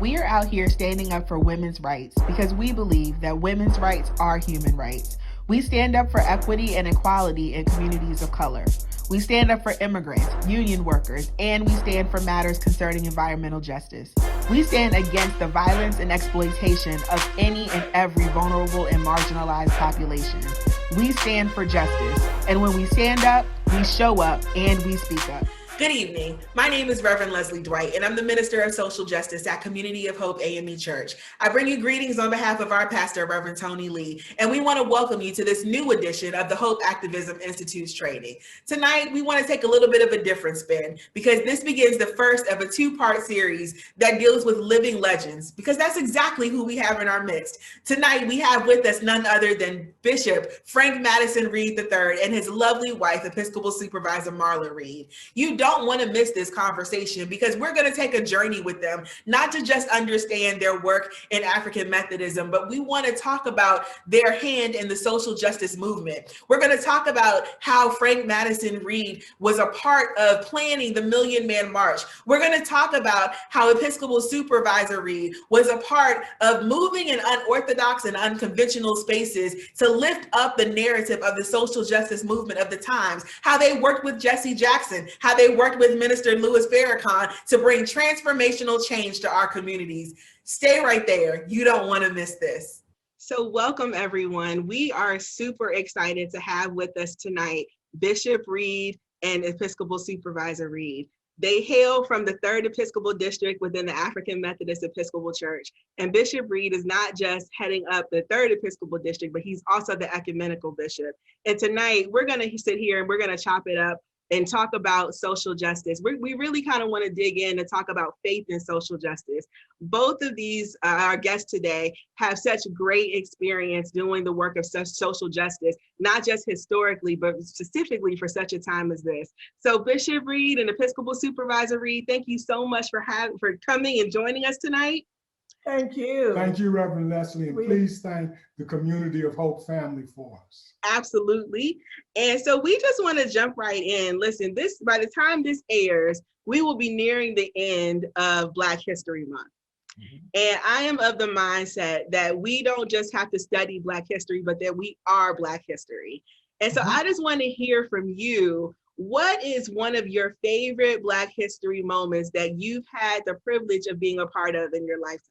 We are out here standing up for women's rights because we believe that women's rights are human rights. We stand up for equity and equality in communities of color. We stand up for immigrants, union workers, and we stand for matters concerning environmental justice. We stand against the violence and exploitation of any and every vulnerable and marginalized population. We stand for justice, and when we stand up, we show up and we speak up. Good evening. My name is Reverend Leslie Dwight, and I'm the Minister of Social Justice at Community of Hope AME Church. I bring you greetings on behalf of our pastor, Reverend Tony Lee, and we want to welcome you to this new edition of the Hope Activism Institute's training. Tonight, we want to take a little bit of a different spin because this begins the first of a two-part series that deals with living legends, because that's exactly who we have in our midst. Tonight, we have with us none other than Bishop Frank Madison Reid III and his lovely wife, Episcopal Supervisor Marla Reid. You don't want to miss this conversation because we're going to take a journey with them, not to just understand their work in African Methodism, but we want to talk about their hand in the social justice movement. We're going to talk about how Frank Madison Reid was a part of planning the Million Man March. We're going to talk about how Episcopal Supervisor Reid was a part of moving in unorthodox and unconventional spaces to lift up the narrative of the social justice movement of the times, how they worked with Jesse Jackson, how they worked with Minister Louis Farrakhan to bring transformational change to our communities. Stay right there. You don't want to miss this. So welcome, everyone. We are super excited to have with us tonight Bishop Reid and Episcopal Supervisor Reid. They hail from the 3rd Episcopal District within the African Methodist Episcopal Church. And Bishop Reid is not just heading up the 3rd Episcopal District, but he's also the ecumenical bishop. And tonight we're going to sit here and we're going to chop it up and talk about social justice. We really kind of want to dig in and talk about faith and social justice. Both of these, our guests today, have such great experience doing the work of such social justice, not just historically, but specifically for such a time as this. So Bishop Reid and Episcopal Supervisor Reid, thank you so much for coming and joining us tonight. Thank you. Thank you, Reverend Leslie, and please thank the Community of Hope family for us. Absolutely. And so we just want to jump right in. Listen, by the time this airs, we will be nearing the end of Black History Month. And I am of the mindset that we don't just have to study Black history, but that we are Black history. And so I just want to hear from you, what is one of your favorite Black history moments that you've had the privilege of being a part of in your lifetime?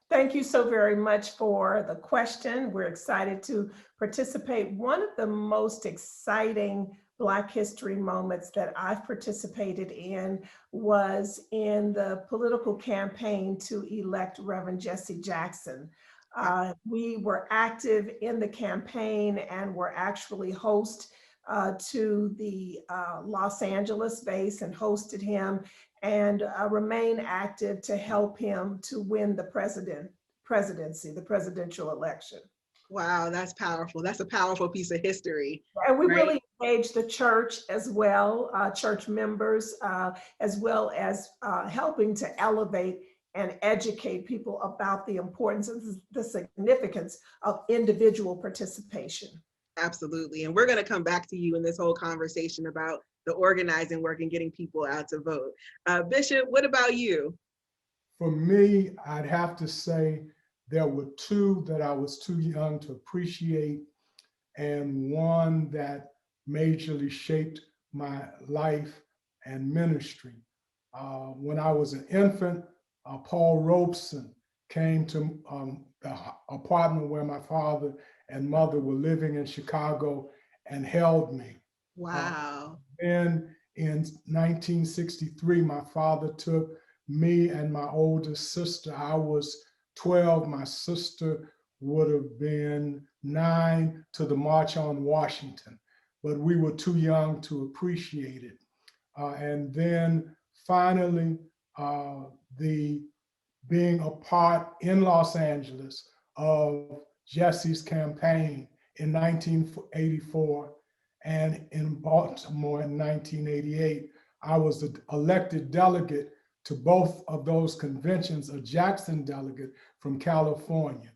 Thank you so very much for the question. We're excited to participate. One of the most exciting Black history moments that I've participated in was in the political campaign to elect Reverend Jesse Jackson. We were active in the campaign and were actually host to the Los Angeles base and hosted him and remain active to help him to win the presidency, the presidential election. Wow, that's powerful. That's a powerful piece of history. And we really engaged the church as well, church members, as well as helping to elevate and educate people about the importance and the significance of individual participation. Absolutely. And we're going to come back to you in this whole conversation about the organizing work and getting people out to vote. Bishop, what about you? For me, I'd have to say there were two that I was too young to appreciate, and one that majorly shaped my life and ministry. When I was an infant, Paul Robeson came to the apartment where my father and mother were living in Chicago and held me. Wow. Then in 1963, my father took me and my oldest sister. I was 12, my sister would have been 9, to the March on Washington, but we were too young to appreciate it. And then finally, the being a part in Los Angeles of Jesse's campaign in 1984 and in Baltimore in 1988. I was the elected delegate to both of those conventions, a Jackson delegate from California.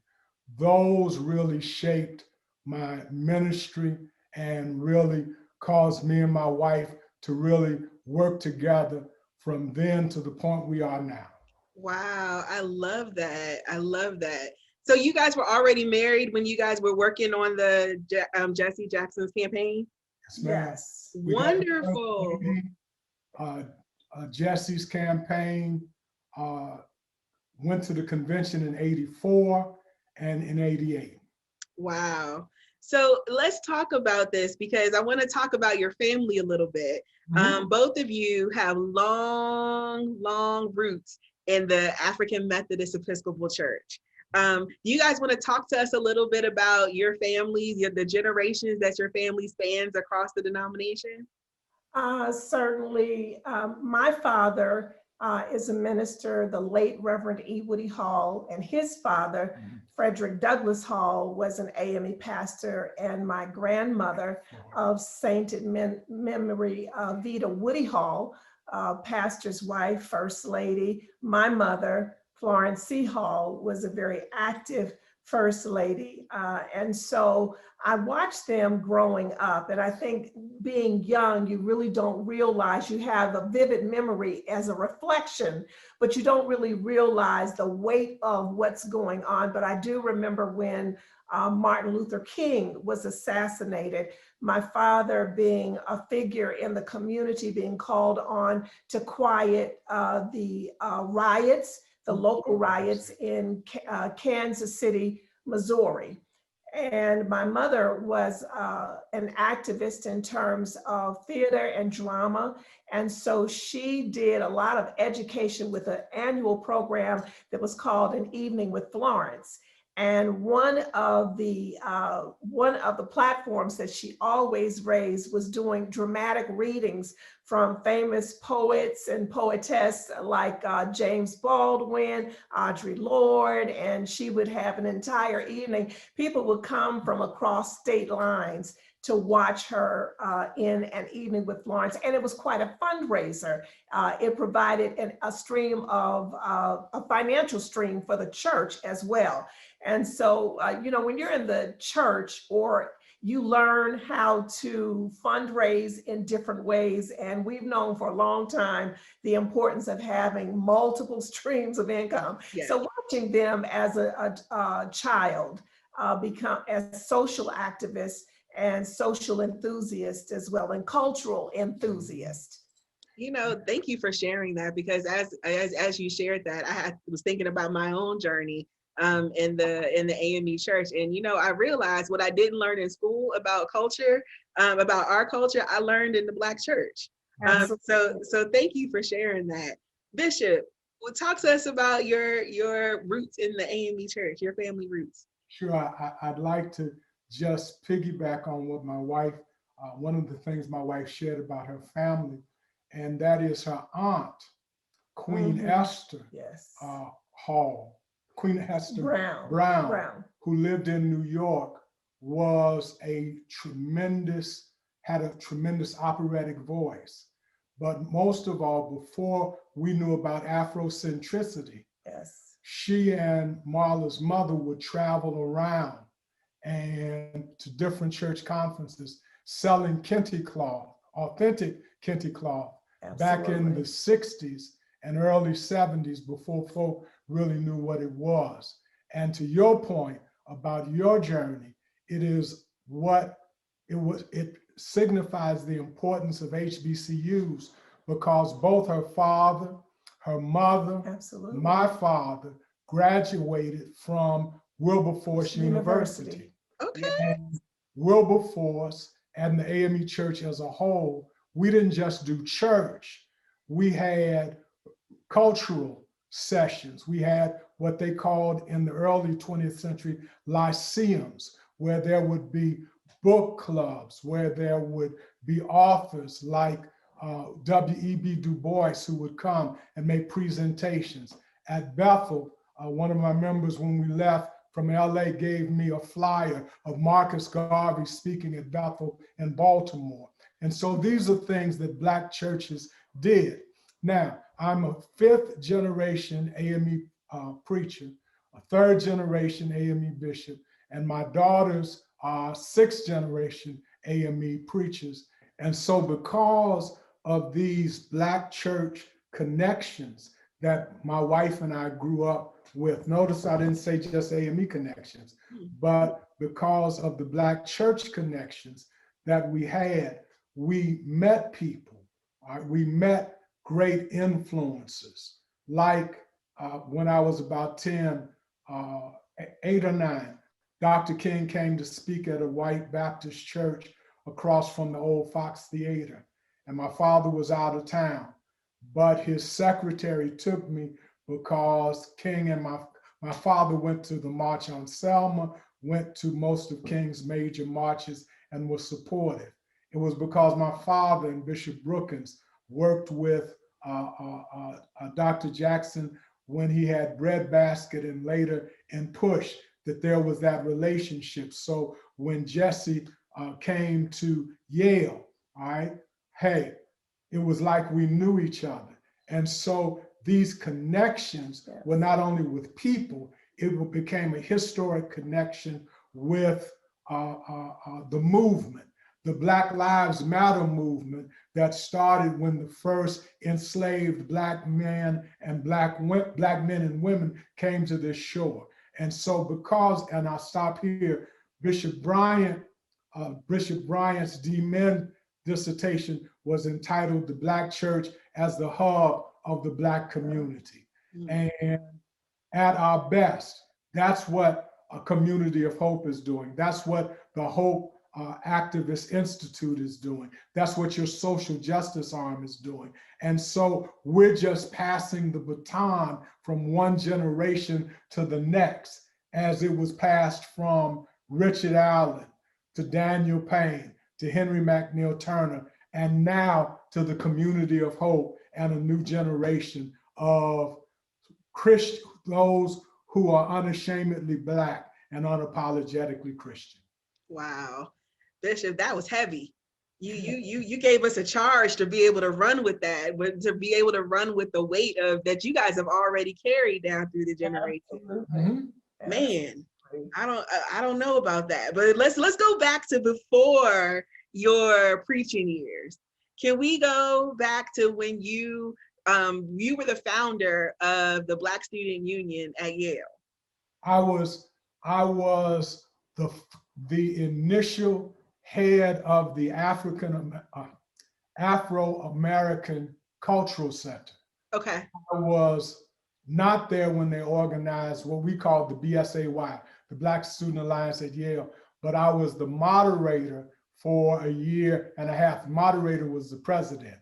Those really shaped my ministry and really caused me and my wife to really work together from then to the point we are now. Wow, I love that. I love that. So you guys were already married when you guys were working on the Jesse Jackson's campaign? Yes, ma'am. Yes. We had a first Wonderful. lady, Jesse's campaign, went to the convention in '84 and in '88. Wow. So let's talk about this because I want to talk about your family a little bit. Both of you have long, long roots in the African Methodist Episcopal Church. Do you guys want to talk to us a little bit about your families, the generations that your family spans across the denomination? Certainly. My father is a minister, the late Reverend E. Woody Hall, and his father, Frederick Douglass Hall, was an AME pastor, and my grandmother of sainted memory, Vita Woody Hall, pastor's wife, first lady. My mother, Florence C. Hall, was a very active first lady. And so I watched them growing up, and I think being young, you really don't realize you have a vivid memory as a reflection, but you don't really realize the weight of what's going on. But I do remember when Martin Luther King was assassinated, my father being a figure in the community, being called on to quiet the riots, the local riots in Kansas City, Missouri. And my mother was an activist in terms of theater and drama. And so she did a lot of education with an annual program that was called An Evening with Florence. And one of the platforms that she always raised was doing dramatic readings from famous poets and poetess like James Baldwin, Audre Lorde, and she would have an entire evening. People would come from across state lines to watch her in An Evening with Florence, and it was quite a fundraiser. It provided a stream of a financial stream for the church as well. And so, when you're in the church, or you learn how to fundraise in different ways. And we've known for a long time the importance of having multiple streams of income. Yes. So watching them as a child become as social activists and social enthusiasts as well, and cultural enthusiasts. Thank you for sharing that, because as you shared that, was thinking about my own journey in the AME church. And, I realized what I didn't learn in school about culture, about our culture, I learned in the Black church. So thank you for sharing that. Bishop, talk to us about your roots in the AME church, your family roots. Sure, I'd like to just piggyback on what my wife, one of the things my wife shared about her family, and that is her aunt, Queen Esther Hall, Queen Esther Brown, who lived in New York, was had a tremendous operatic voice. But most of all, before we knew about Afrocentricity, she and Marla's mother would travel around and to different church conferences selling kente cloth, authentic kente cloth, back in the 60s and early 70s, before folk really knew what it was. And to your point about your journey, it signifies the importance of HBCUs, because both her father, her mother, my father graduated from Wilberforce University. Okay. And Wilberforce and the AME Church as a whole, we didn't just do church. We had cultural sessions. We had what they called in the early 20th century lyceums, where there would be book clubs, where there would be authors like W.E.B. Du Bois who would come and make presentations. At Bethel, one of my members, when we left from LA, gave me a flyer of Marcus Garvey speaking at Bethel in Baltimore. And so these are things that Black churches did. Now, I'm a 5th generation AME preacher, a 3rd generation AME bishop, and my daughters are 6th generation AME preachers. And so because of these Black church connections, that my wife and I grew up with. Notice I didn't say just AME connections, but because of the Black church connections that we had, we met people. We met great influences. Like when I was about 10, 8 or 9, Dr. King came to speak at a white Baptist church across from the old Fox Theater. And my father was out of town, but his secretary took me because King and my father went to the March on Selma, went to most of King's major marches and was supportive. It was because my father and Bishop Brookins worked with Dr. Jackson when he had Breadbasket and later in Push, that there was that relationship. So when Jesse came to Yale, all right, hey, it was like we knew each other. And so these connections were not only with people, it became a historic connection with the movement, the Black Lives Matter movement that started when the first enslaved Black men and Black men and women came to this shore. And so because, and I'll stop here, Bishop Bryant's D-Min dissertation was entitled "The Black Church as the Hub of the Black Community." And at our best, that's what a Community of Hope is doing. That's what the Hope Activist Institute is doing. That's what your social justice arm is doing. And so we're just passing the baton from one generation to the next, as it was passed from Richard Allen to Daniel Payne to Henry McNeil Turner, and now to the Community of Hope and a new generation of Christians, those who are unashamedly Black and unapologetically Christian. Wow, Bishop, that was heavy. You gave us a charge to be able to run with that, to be able to run with the weight of that you guys have already carried down through the generation. Mm-hmm. Man, I don't know about that, but let's go back to before your preaching years. Can we go back to when you were the founder of the Black Student Union at Yale? I was the initial head of the Afro-American Cultural Center. Okay. I was not there when they organized what we called the BSAY, the Black Student Alliance at Yale, but I was the moderator for a year and a half. The moderator was the president.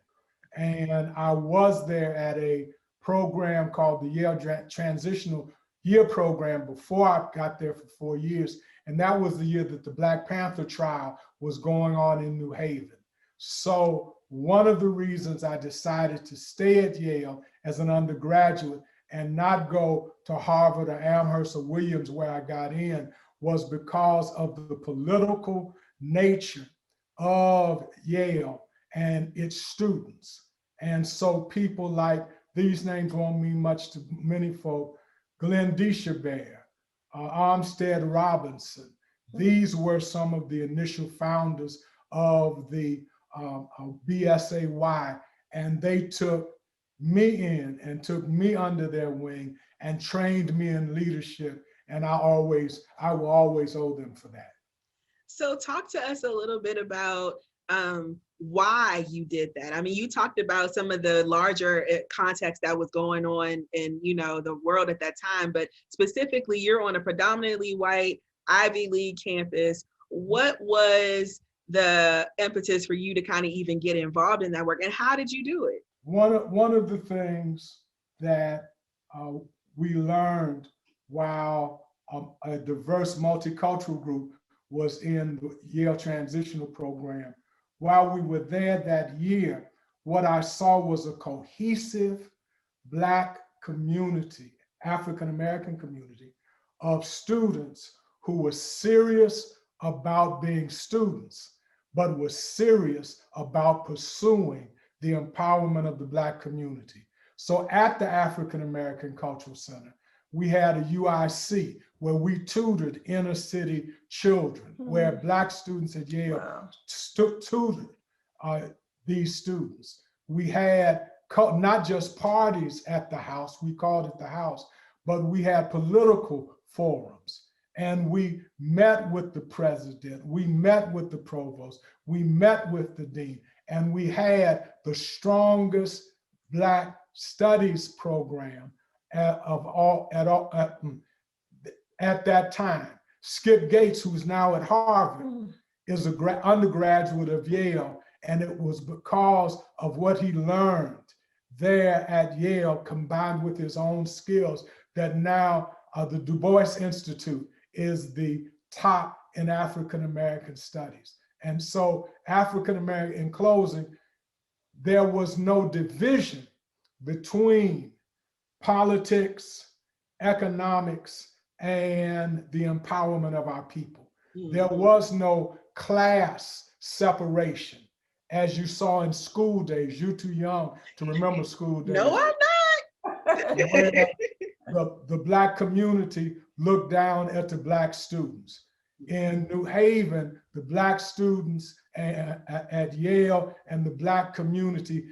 And I was there at a program called the Yale Transitional Year Program before I got there for 4 years. And that was the year that the Black Panther trial was going on in New Haven. So one of the reasons I decided to stay at Yale as an undergraduate and not go to Harvard or Amherst or Williams where I got in was because of the political nature of Yale and its students. And so people like, these names won't mean much to many folk, Glenn Deschabert, Armstead Robinson. These were some of the initial founders of the BSAY, and they took me in and took me under their wing and trained me in leadership. And I will always owe them for that. So talk to us a little bit about why you did that. I mean, you talked about some of the larger context that was going on in, the world at that time, but specifically you're on a predominantly white Ivy League campus. What was the impetus for you to kind of even get involved in that work, and how did you do it? One of the things that we learned while a diverse multicultural group was in the Yale Transitional Program, while we were there that year, what I saw was a cohesive Black community, African-American community of students who were serious about being students, but were serious about pursuing the empowerment of the Black community. So at the African American Cultural Center, we had a UIC where we tutored inner city children, where Black students at Yale tutored these students. We had not just parties at the house, we called it the house, but we had political forums. And we met with the president, we met with the provost, we met with the dean, and we had the strongest Black studies program at that time. Skip Gates, who's now at Harvard, is an undergraduate of Yale, and it was because of what he learned there at Yale, combined with his own skills, that now the Du Bois Institute is the top in African American studies. And so African American, in closing, there was no division between politics, economics, and the empowerment of our people. There was no class separation, as you saw in School Days. You're too young to remember School Days. No, I'm not. The Black community looked down at the Black students. In New Haven, the Black students at Yale and the Black community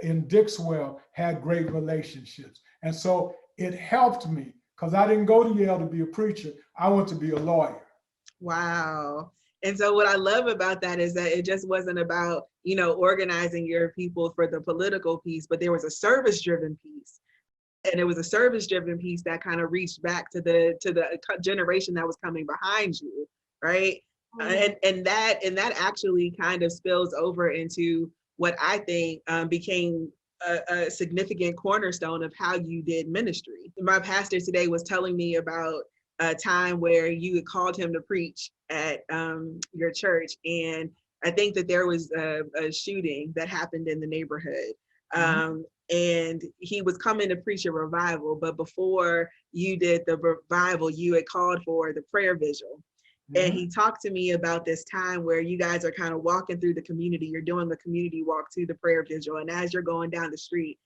in Dixwell had great relationships. And so it helped me, because I didn't go to Yale to be a preacher. I went to be a lawyer. Wow. And so what I love about that is that it just wasn't about, you know, organizing your people for the political piece, but there was a service-driven piece. And it was a service-driven piece that kind of reached back to the generation that was coming behind you, right? And that actually kind of spills over into what I think became a significant cornerstone of how you did ministry. My pastor today was telling me about a time where you had called him to preach at your church, and I think that there was a shooting that happened in the neighborhood. And he was coming to preach a revival, but before you did the revival, you had called for the prayer vigil. And he talked to me about this time where you guys are kind of walking through the community. You're doing the community walk to the prayer vigil. And as you're going down the street,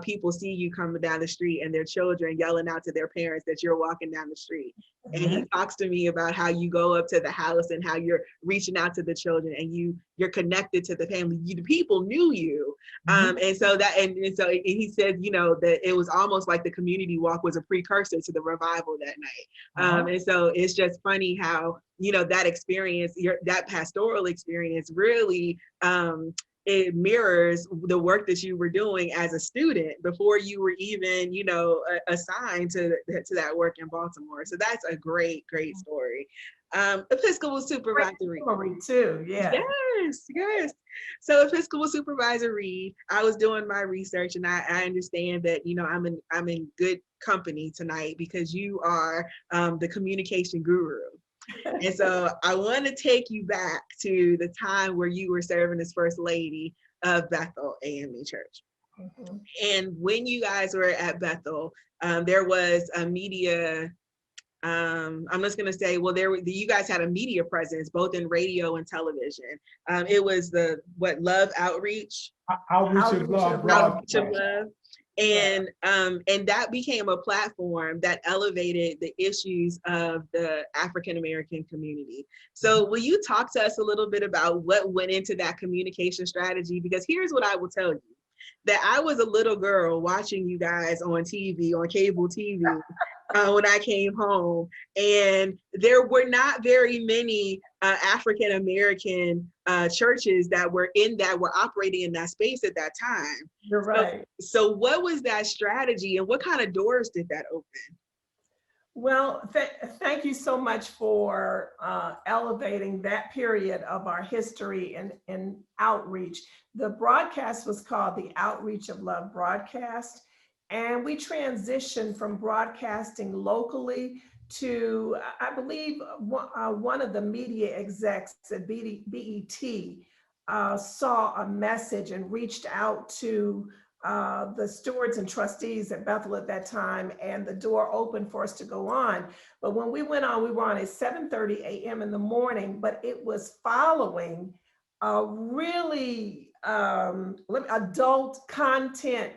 people see you coming down the street and their children yelling out to their parents that you're walking down the street. And he talks to me about how you go up to the house and how you're reaching out to the children and you're connected to the family. The people knew you. And so he said, you know, that it was almost like the community walk was a precursor to the revival that night. And so it's just funny how, you know, that experience, that pastoral experience really, it mirrors the work that you were doing as a student before you were even, you know, assigned to that work in Baltimore. So that's a great story. Episcopal Supervisor Reid too, yeah. Yes. So Episcopal Supervisor Reid, I was doing my research and I understand that, you know, I'm in good company tonight because you are the communication guru. And so I want to take you back to the time where you were serving as First Lady of Bethel AME Church. And when you guys were at Bethel, there was a media, I'm just going to say, well, you guys had a media presence, both in radio and television. It was Love Outreach? Outreach of Love. Outreach of Love. And that became a platform that elevated the issues of the African American community. So will you talk to us a little bit about what went into that communication strategy? Because here's what I will tell you, that I was a little girl watching you guys on TV, on cable TV, when I came home, and there were not very many African American churches that were operating in that space at that time. You're right. So what was that strategy, and what kind of doors did that open? Well, thank you so much for elevating that period of our history and outreach. The broadcast was called the Outreach of Love broadcast, and we transitioned from broadcasting locally to, I believe, one of the media execs at BET saw a message and reached out to the stewards and trustees at Bethel at that time, and the door opened for us to go on. But when we went on, we were on at 7:30 a.m. in the morning, but it was following a really adult content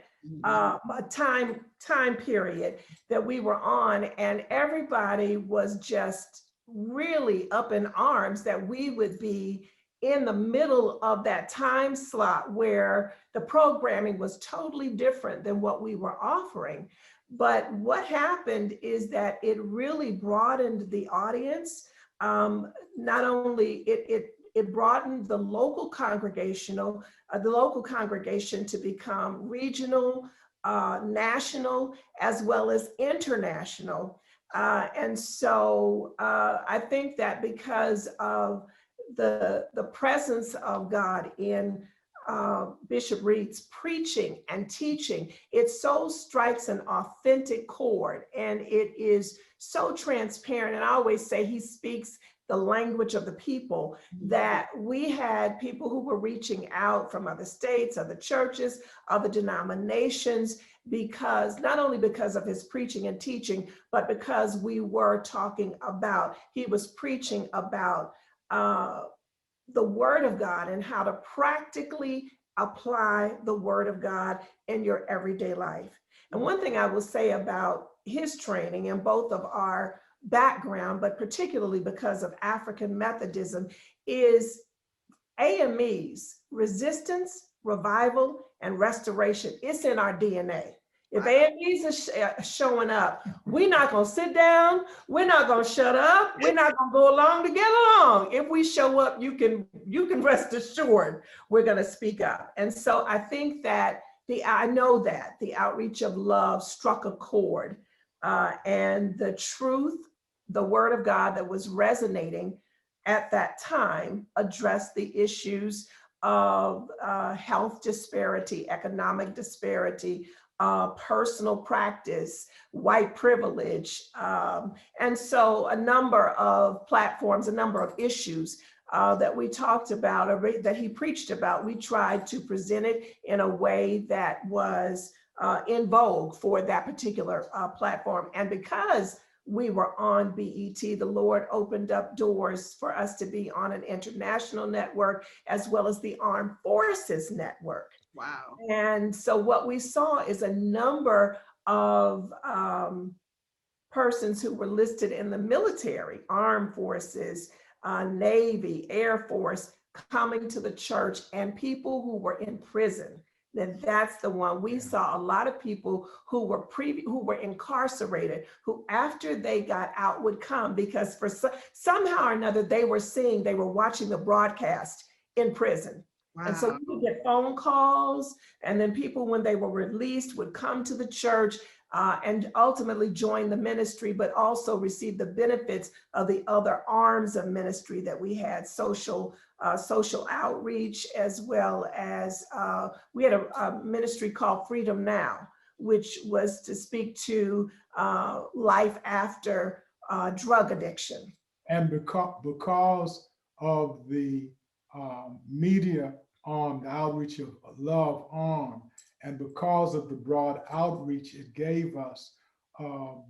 time period that we were on, and everybody was just really up in arms that we would be in the middle of that time slot where the programming was totally different than what we were offering. But what happened is that it really broadened the audience. Not only it broadened the local congregation to become regional, national, as well as international. And so I think that because of the presence of God in Bishop Reid's preaching and teaching, it so strikes an authentic chord, and it is so transparent. And I always say he speaks the language of the people, that we had people who were reaching out from other states, other churches, other denominations, because not only because of his preaching and teaching, but because he was preaching about the Word of God and how to practically apply the Word of God in your everyday life. And one thing I will say about his training and both of our background, but particularly because of African Methodism, is AME's resistance, revival, and restoration. It's in our DNA. If AMEs are showing up, we're not going to sit down. We're not going to shut up. We're not going to go along to get along. If we show up, you can rest assured we're going to speak up. And so I think that I know that the outreach of love struck a chord, and the truth, the Word of God that was resonating at that time addressed the issues of health disparity, economic disparity, personal practice, white privilege. And so a number of platforms, a number of issues that we talked about, or that he preached about, we tried to present it in a way that was in vogue for that particular platform. And because we were on BET, the Lord opened up doors for us to be on an international network, as well as the Armed Forces Network. Wow. And so what we saw is a number of persons who were listed in the military, armed forces, Navy, Air Force, coming to the church, and people who were in prison. That's the one. We saw a lot of people who were incarcerated, who after they got out would come because for somehow or another they were watching the broadcast in prison. Wow. And so we would get phone calls, and then people, when they were released, would come to the church and ultimately join the ministry, but also receive the benefits of the other arms of ministry that we had, social outreach, as well as we had a ministry called Freedom Now, which was to speak to life after drug addiction. And because of the media arm, the outreach of love arm, and because of the broad outreach it gave us,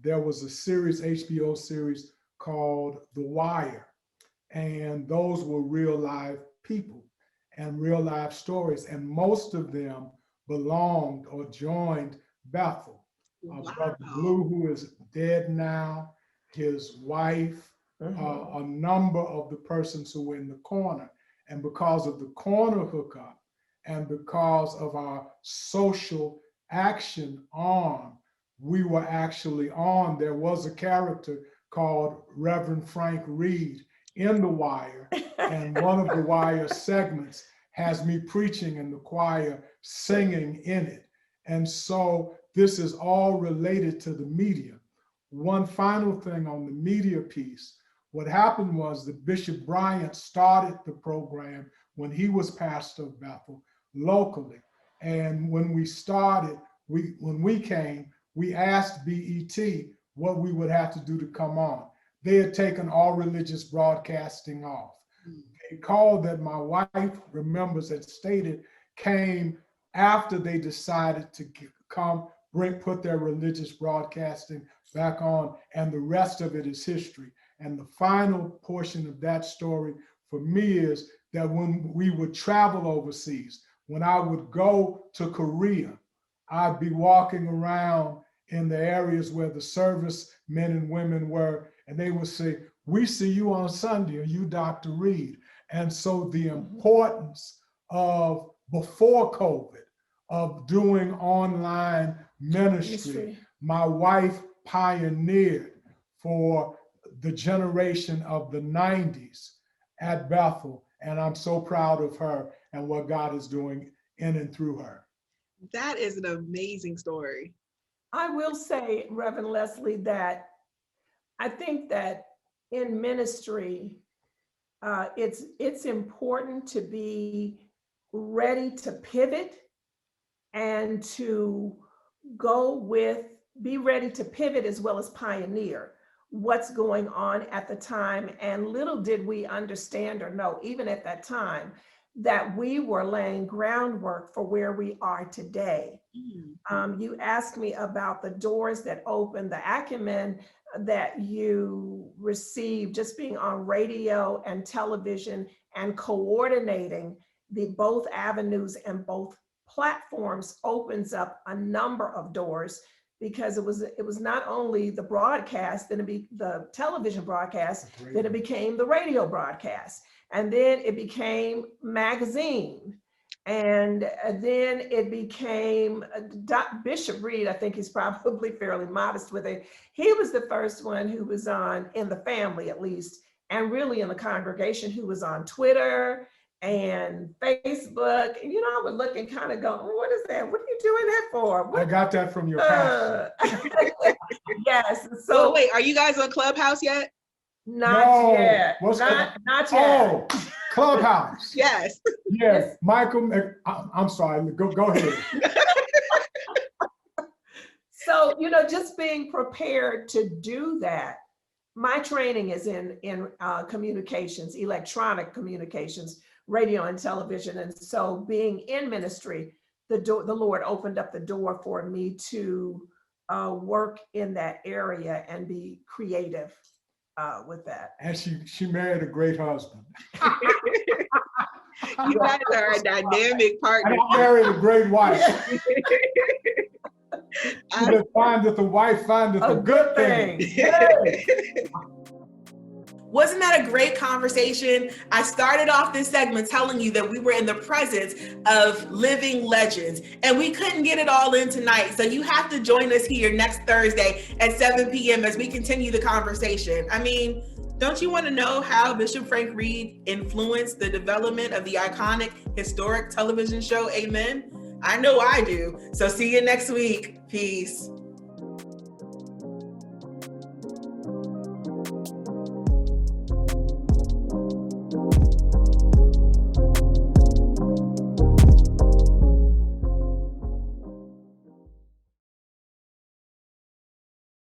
there was a series, HBO series called The Wire. And those were real live people and real life stories. And most of them belonged or joined Bethel. Wow. Brother Blue, who is dead now, his wife, a number of the persons who were in the corner. And because of the corner hookup and because of our social action arm, we were actually on. There was a character called Reverend Frank Reid in The Wire, and one of The Wire segments has me preaching in the choir, singing in it. And so this is all related to the media. One final thing on the media piece. What happened was that Bishop Bryant started the program when he was pastor of Bethel locally. And when we started, when we came, we asked BET what we would have to do to come on. They had taken all religious broadcasting off. A call that my wife remembers had stated came after they decided to come, put their religious broadcasting back on, and the rest of it is history. And the final portion of that story for me is that when we would travel overseas, when I would go to Korea, I'd be walking around in the areas where the service men and women were, and they would say, "We see you on Sunday. Are you Dr. Reid?" And so the importance of, before COVID, of doing online ministry, my wife pioneered for the generation of the 90s at Bethel. And I'm so proud of her and what God is doing in and through her. That is an amazing story. I will say, Reverend Leslie, that I think that in ministry, it's important to be ready to pivot and to be ready to pivot as well as pioneer what's going on at the time. And little did we understand or know, even at that time, that we were laying groundwork for where we are today. You asked me about the doors that opened, the acumen that you received just being on radio and television and coordinating the both avenues and both platforms opens up a number of doors, because it was not only the broadcast, then the television broadcast, then it became the radio broadcast, and then it became magazine, and then it became Bishop Reid. I think he's probably fairly modest with it. He was the first one who was on, in the family at least, and really in the congregation, who was on Twitter and Facebook. And I would look and kind of go, what is that? What are you doing that for? I got that from your pastor. Yes. So wait, are you guys on Clubhouse yet? Not yet. Not yet. Oh, Clubhouse. Yes. Yes, Michael, I'm sorry, go ahead. So, just being prepared to do that. My training is in communications, electronic communications, radio and television. And so being in ministry, the Lord opened up the door for me to work in that area and be creative with that. And she married a great husband. You guys are a dynamic partner. And I married a great wife. She that findeth the wife findeth a good thing. Wasn't that a great conversation? I started off this segment telling you that we were in the presence of living legends, and we couldn't get it all in tonight. So you have to join us here next Thursday at 7 p.m. as we continue the conversation. I mean, don't you want to know how Bishop Frank Reid influenced the development of the iconic historic television show, Amen? I know I do. So see you next week. Peace.